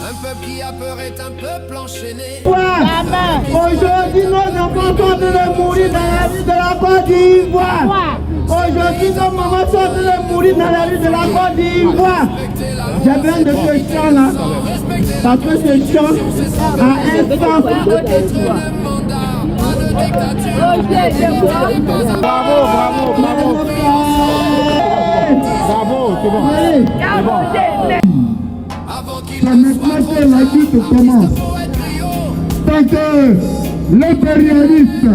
Un peuple qui a peur est un peuple enchaîné. Aujourd'hui, nos enfants sont en train de mourir dans la rue de la Côte d'Ivoire. Aujourd'hui, nos mamans sont en train de mourir dans la rue de la Côte d'Ivoire. J'ai besoin de ce chant-là, parce que ce chant a un sens. Bravo, bravo, bravo. Bravo, c'est bon. Allez. C'est bon. C'est maintenant que la lutte commence. Tant que l'impérialiste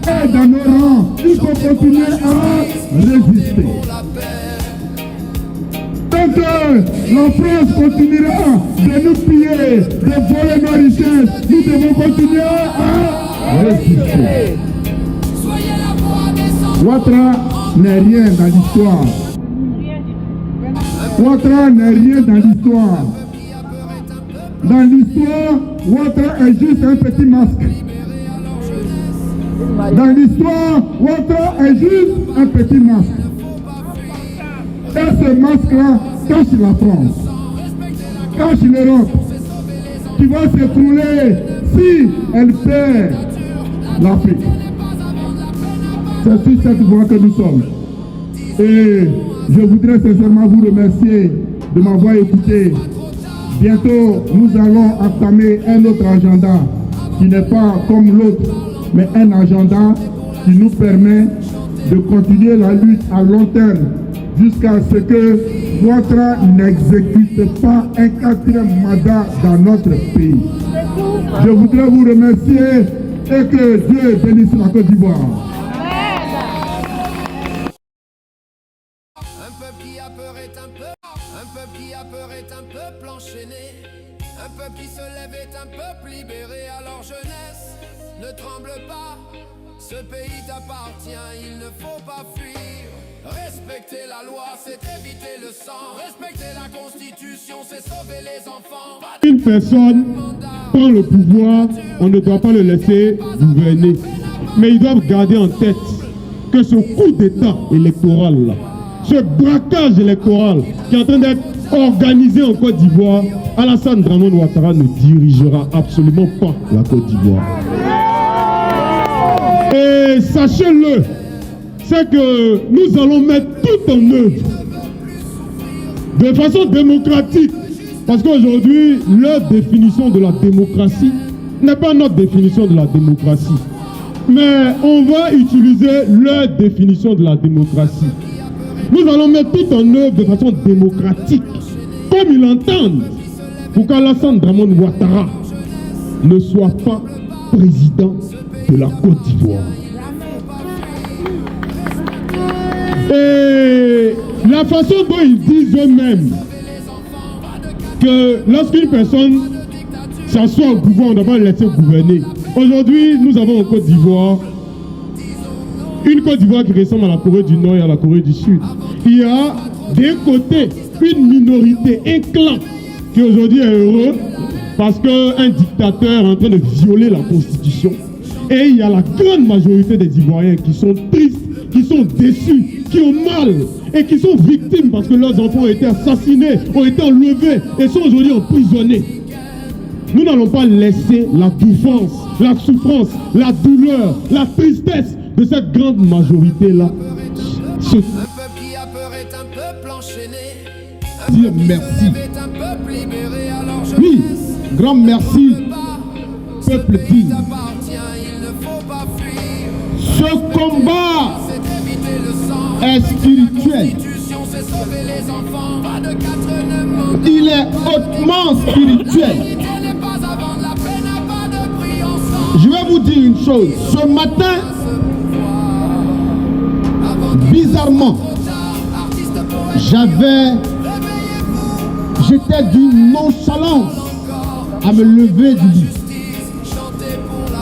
est dans nos rangs, il faut continuer à résister. Tant que la France continuera de nous piller, de voler nos richesses, nous devons continuer à résister. Ouattara n'est rien dans l'histoire. Ouattara n'est rien dans l'histoire. Dans l'histoire, Ouattara est juste un petit masque. Dans l'histoire, Ouattara est juste un petit masque. Et ce masque-là cache la France, cache l'Europe, qui va s'écrouler si elle perd l'Afrique. C'est sur cette voie que nous sommes. Et je voudrais sincèrement vous remercier de m'avoir écouté. Bientôt, nous allons entamer un autre agenda qui n'est pas comme l'autre, mais un agenda qui nous permet de continuer la lutte à long terme jusqu'à ce que Ouattara n'exécute pas un 4e mandat dans notre pays. Je voudrais vous remercier et que Dieu bénisse la Côte d'Ivoire. Un peuple enchaîné, un peuple qui se lève est un peuple libéré. Alors jeunesse, ne tremble pas, ce pays t'appartient, il ne faut pas fuir. Respecter la loi, c'est éviter le sang. Respecter la constitution, c'est sauver les enfants. Une personne prend le pouvoir, on ne doit pas le laisser gouverner. Mais ils doivent garder en tête que ce coup d'état électoral là, ce braquage électoral qui est en train d'être organisé en Côte d'Ivoire, Alassane Dramane Ouattara ne dirigera absolument pas la Côte d'Ivoire. Et sachez-le, c'est que nous allons mettre tout en œuvre de façon démocratique. Parce qu'aujourd'hui, leur définition de la démocratie n'est pas notre définition de la démocratie. Mais on va utiliser leur définition de la démocratie. Nous allons mettre tout en œuvre de façon démocratique, comme ils l'entendent, pour qu'Alassane Dramane Ouattara ne soit pas président de la Côte d'Ivoire. Et la façon dont ils disent eux-mêmes que lorsqu'une personne s'assoit au pouvoir, on ne doit pas le laisser gouverner. Aujourd'hui, nous avons en Côte d'Ivoire une Côte d'Ivoire qui ressemble à la Corée du Nord et à la Corée du Sud. Il y a d'un côté une minorité, un clan qui aujourd'hui est heureux parce qu'un dictateur est en train de violer la Constitution. Et il y a la grande majorité des Ivoiriens qui sont tristes, qui sont déçus, qui ont mal et qui sont victimes parce que leurs enfants ont été assassinés, ont été enlevés et sont aujourd'hui emprisonnés. Nous n'allons pas laisser la souffrance, la douleur, la tristesse de cette grande majorité-là se qui a peur est un peuple enchaîné. dire merci. Oui, grand merci, peuple digne. Ce combat est spirituel. Il est hautement spirituel. Je vais vous dire une chose. Ce matin, bizarrement, j'étais d'une nonchalance à me lever du lit.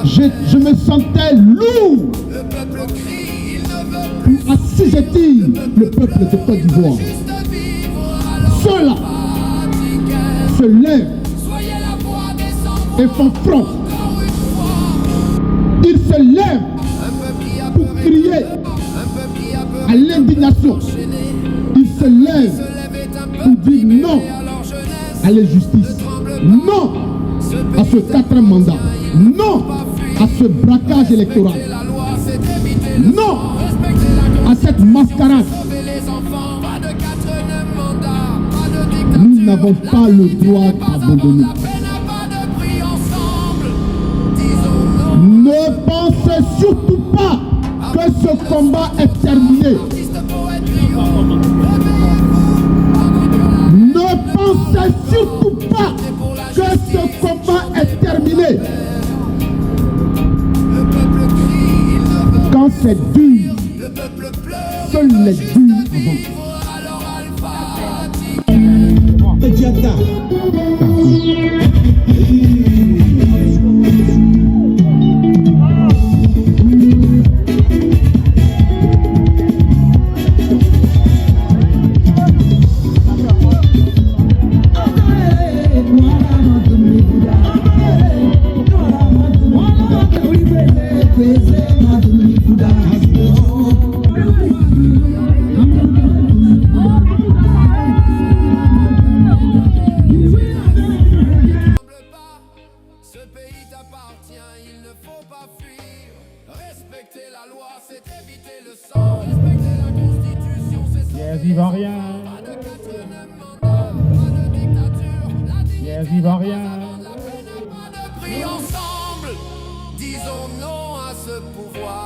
Je me sentais lourd pour assujettir le peuple de Côte d'Ivoire. Ceux-là se lèvent et font front. Ils se lèvent pour crier à l'indignation. Ils se lèvent pour dire non à l'injustice. Non à ce quatrième mandat. Non à ce braquage électoral. La loi, c'est éviter le Non respecter la à cette mascarade. sauver les enfants. Pas de quatrième mandat, pas de dictature. Nous n'avons pas le droit d'abandonner. La paix n'a pas de prix ensemble. Disons non. Ne pensez surtout pas que ce combat est terminé. Artiste, poète, griot. Ne pensez surtout pas que ce combat est terminé. Le peuple crie, il ne veut. Quand c'est dur, Le peuple pleure. seuls les durs avancent. Alors Alpha dit. Ce pays t'appartient, il ne faut pas fuir. Respecter la loi, c'est éviter le sang. Respecter la constitution, c'est sauver Yes, Ivoirien. Pas de quatrième mandat, pas de dictature. La dignité Yes, Ivoirien. n'a pas de prix ensemble. Disons non à ce pouvoir.